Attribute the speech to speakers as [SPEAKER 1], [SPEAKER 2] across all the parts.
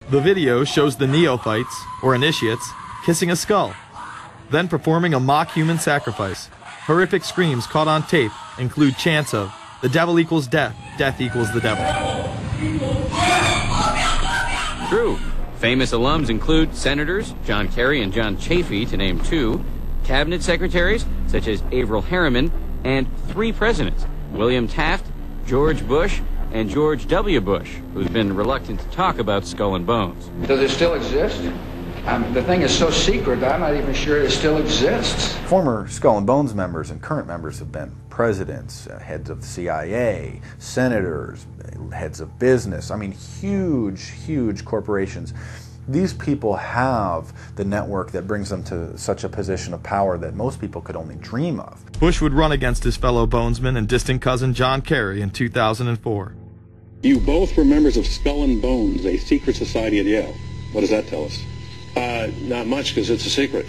[SPEAKER 1] The video shows the neophytes, or initiates, kissing a skull, then performing a mock human sacrifice. Horrific screams caught on tape include chants of, "The devil equals death, death equals the devil."
[SPEAKER 2] True. Famous alums include Senators John Kerry and John Chafee, to name two, cabinet secretaries such as Averell Harriman, and three presidents, William Taft, George Bush, and George W. Bush, who's been reluctant to talk about Skull and Bones.
[SPEAKER 3] Does it still exist? The thing is so secret, I'm not even sure it still exists.
[SPEAKER 4] Former Skull and Bones members and current members have been presidents, heads of the CIA, senators, heads of business. I mean, huge, huge corporations. These people have the network that brings them to such a position of power that most people could only dream of.
[SPEAKER 1] Bush would run against his fellow bonesman and distant cousin John Kerry in 2004.
[SPEAKER 5] You both were members of Skull and Bones, a secret society at Yale. What does that tell us? Not much, because it's a secret.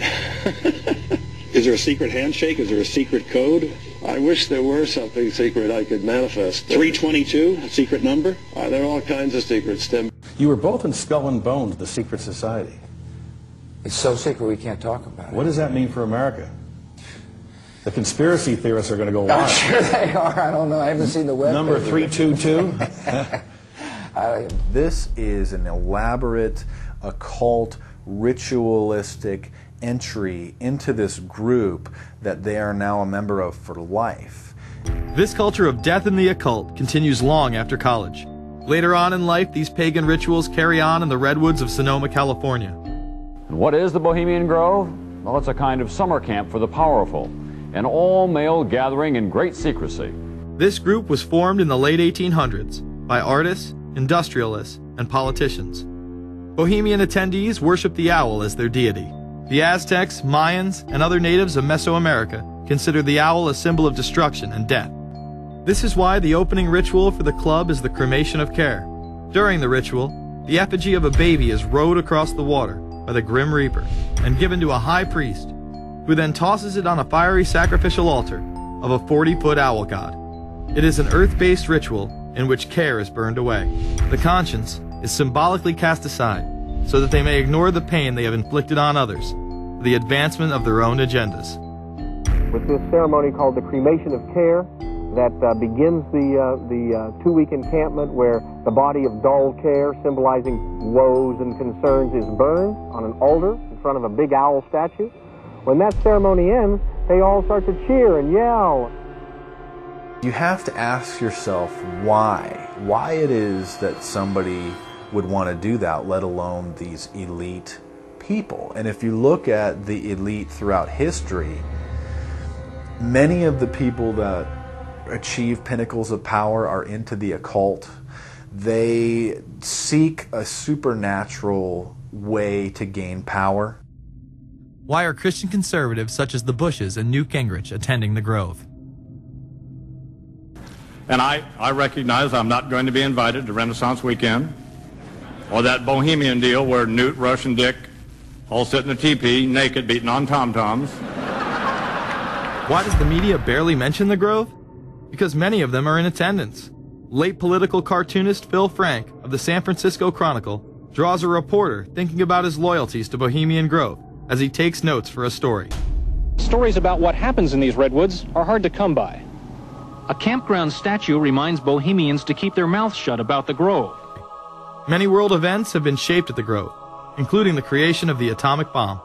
[SPEAKER 5] Is there a secret handshake? Is there a secret code? I wish there were something secret I could manifest. 322, a secret number? There are all kinds of secrets, Tim.
[SPEAKER 6] You were both in Skull and Bones, the secret society.
[SPEAKER 3] It's so secret we can't talk about it.
[SPEAKER 6] What does that mean for America? The conspiracy theorists are going to go wild.
[SPEAKER 3] I'm sure they are. I don't know. I haven't seen the web.
[SPEAKER 6] Number 322?
[SPEAKER 4] This is an elaborate, occult, ritualistic entry into this group that they are now a member of for life.
[SPEAKER 1] This culture of death and the occult continues long after college. Later on in life, these pagan rituals carry on in the redwoods of Sonoma, California.
[SPEAKER 7] And what is the Bohemian Grove? Well, it's a kind of summer camp for the powerful, an all-male gathering in great secrecy.
[SPEAKER 1] This group was formed in the late 1800s by artists, industrialists, and politicians. Bohemian attendees worship the owl as their deity. The Aztecs, Mayans, and other natives of Mesoamerica consider the owl a symbol of destruction and death. This is why the opening ritual for the club is the cremation of care. During the ritual, the effigy of a baby is rowed across the water by the Grim Reaper and given to a high priest, who then tosses it on a fiery sacrificial altar of a 40-foot owl god. It is an earth-based ritual in which care is burned away. The conscience is symbolically cast aside so that they may ignore the pain they have inflicted on others for the advancement of their own agendas.
[SPEAKER 8] With this ceremony called the cremation of care, that begins the two-week encampment where the body of dull care, symbolizing woes and concerns, is burned on an altar in front of a big owl statue. When that ceremony ends, they all start to cheer and yell.
[SPEAKER 4] You have to ask yourself why it is that somebody would want to do that, let alone these elite people. And if you look at the elite throughout history, many of the people that achieve pinnacles of power are into the occult. They seek a supernatural way to gain power.
[SPEAKER 1] Why are Christian conservatives such as the Bushes and Newt Gingrich attending the Grove?
[SPEAKER 9] And I recognize I'm not going to be invited to Renaissance Weekend or that Bohemian deal where Newt, Rush, and Dick all sit in a teepee naked beating on tom-toms.
[SPEAKER 1] Why does the media barely mention the Grove? Because many of them are in attendance. Late political cartoonist Phil Frank of the San Francisco Chronicle draws a reporter thinking about his loyalties to Bohemian Grove as he takes notes for a story.
[SPEAKER 10] Stories about what happens in these redwoods are hard to come by.
[SPEAKER 11] A campground statue reminds Bohemians to keep their mouths shut about the Grove.
[SPEAKER 1] Many world events have been shaped at the Grove, including the creation of the atomic bomb.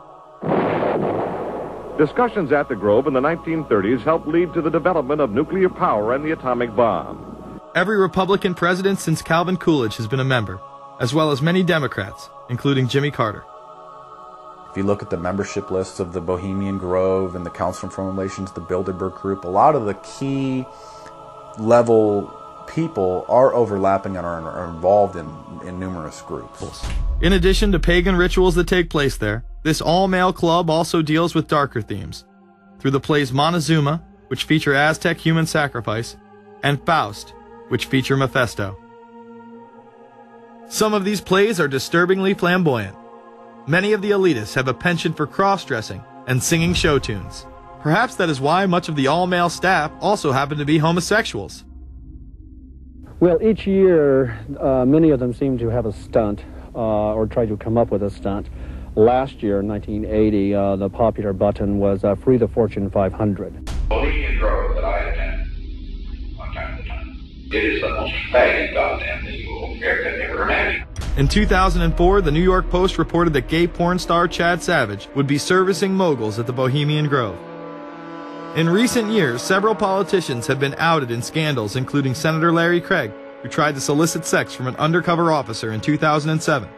[SPEAKER 12] Discussions at the Grove in the 1930s helped lead to the development of nuclear power and the atomic bomb.
[SPEAKER 1] Every Republican president since Calvin Coolidge has been a member, as well as many Democrats, including Jimmy Carter.
[SPEAKER 4] If you look at the membership lists of the Bohemian Grove and the Council on Foreign Relations, the Bilderberg Group, a lot of the key level people are overlapping and are involved in numerous groups.
[SPEAKER 1] In addition to pagan rituals that take place there, this all-male club also deals with darker themes, through the plays Montezuma, which feature Aztec human sacrifice, and Faust, which feature Mephisto. Some of these plays are disturbingly flamboyant. Many of the elitists have a penchant for cross-dressing and singing show tunes. Perhaps that is why much of the all-male staff also happen to be homosexuals.
[SPEAKER 8] Well, each year, many of them seem to have a stunt.
[SPEAKER 13] or tried to come up with a stunt. Last year, in 1980, the popular button was Free the Fortune 500.
[SPEAKER 14] Bohemian Grove that I attend from time to time. It is the most faggy goddamn thing you will ever imagine.
[SPEAKER 1] In 2004, the New York Post reported that gay porn star Chad Savage would be servicing moguls at the Bohemian Grove. In recent years, several politicians have been outed in scandals, including Senator Larry Craig, who tried to solicit sex from an undercover officer in 2007.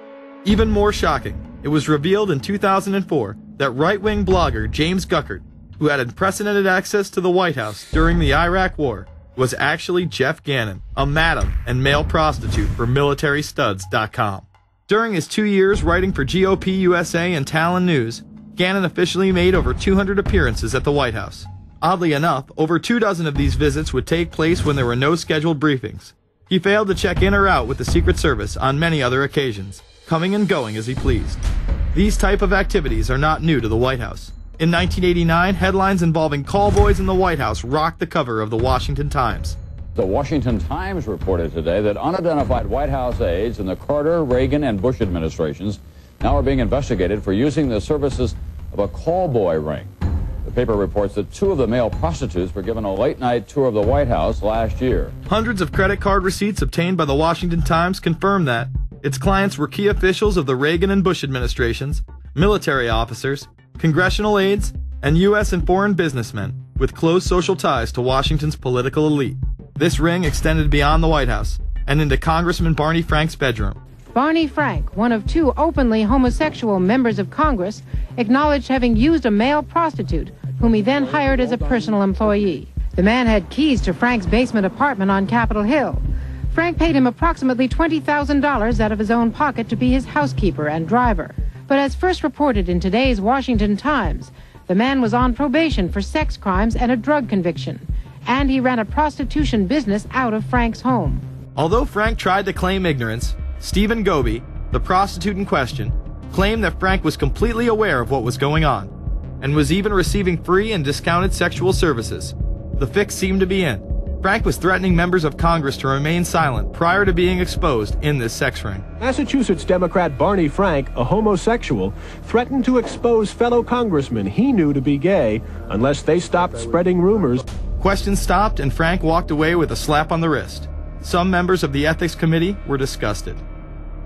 [SPEAKER 1] Even more shocking, it was revealed in 2004 that right-wing blogger James Guckert, who had unprecedented access to the White House during the Iraq War, was actually Jeff Gannon, a madam and male prostitute for MilitaryStuds.com. During his 2 years writing for GOP USA and Talon News, Gannon officially made over 200 appearances at the White House. Oddly enough, over 24 of these visits would take place when there were no scheduled briefings. He failed to check in or out with the Secret Service on many other occasions, coming and going as he pleased. These type of activities are not new to the White House. In 1989, headlines involving callboys in the White House rocked the cover of the Washington Times.
[SPEAKER 7] The Washington Times reported today that unidentified White House aides in the Carter, Reagan, and Bush administrations now are being investigated for using the services of a callboy ring. The paper reports that 2 of the male prostitutes were given a late-night tour of the White House last year.
[SPEAKER 1] Hundreds of credit card receipts obtained by the Washington Times confirm that its clients were key officials of the Reagan and Bush administrations, military officers, congressional aides, and U.S. and foreign businessmen with close social ties to Washington's political elite. This ring extended beyond the White House and into Congressman Barney Frank's bedroom.
[SPEAKER 15] Barney Frank, one of 2 openly homosexual members of Congress, acknowledged having used a male prostitute, whom he then hired as a personal employee. The man had keys to Frank's basement apartment on Capitol Hill. Frank paid him approximately $20,000 out of his own pocket to be his housekeeper and driver. But as first reported in today's Washington Times, the man was on probation for sex crimes and a drug conviction, and he ran a prostitution business out of Frank's home.
[SPEAKER 1] Although Frank tried to claim ignorance, Stephen Goby, the prostitute in question, claimed that Frank was completely aware of what was going on, and was even receiving free and discounted sexual services. The fix seemed to be in. Frank was threatening members of Congress to remain silent prior to being exposed in this sex ring.
[SPEAKER 16] Massachusetts Democrat Barney Frank, a homosexual, threatened to expose fellow congressmen he knew to be gay unless they stopped spreading rumors.
[SPEAKER 1] Questions stopped and Frank walked away with a slap on the wrist. Some members of the Ethics Committee were disgusted.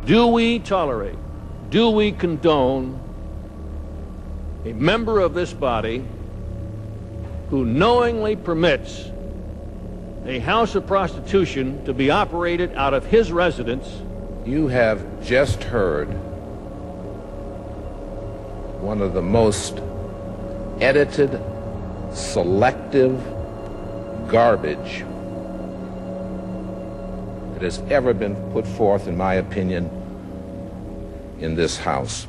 [SPEAKER 17] Do we tolerate, do we condone a member of this body who knowingly permits a house of prostitution to be operated out of his residence?
[SPEAKER 18] You have just heard one of the most edited, selective garbage that has ever been put forth, in my opinion, in this House.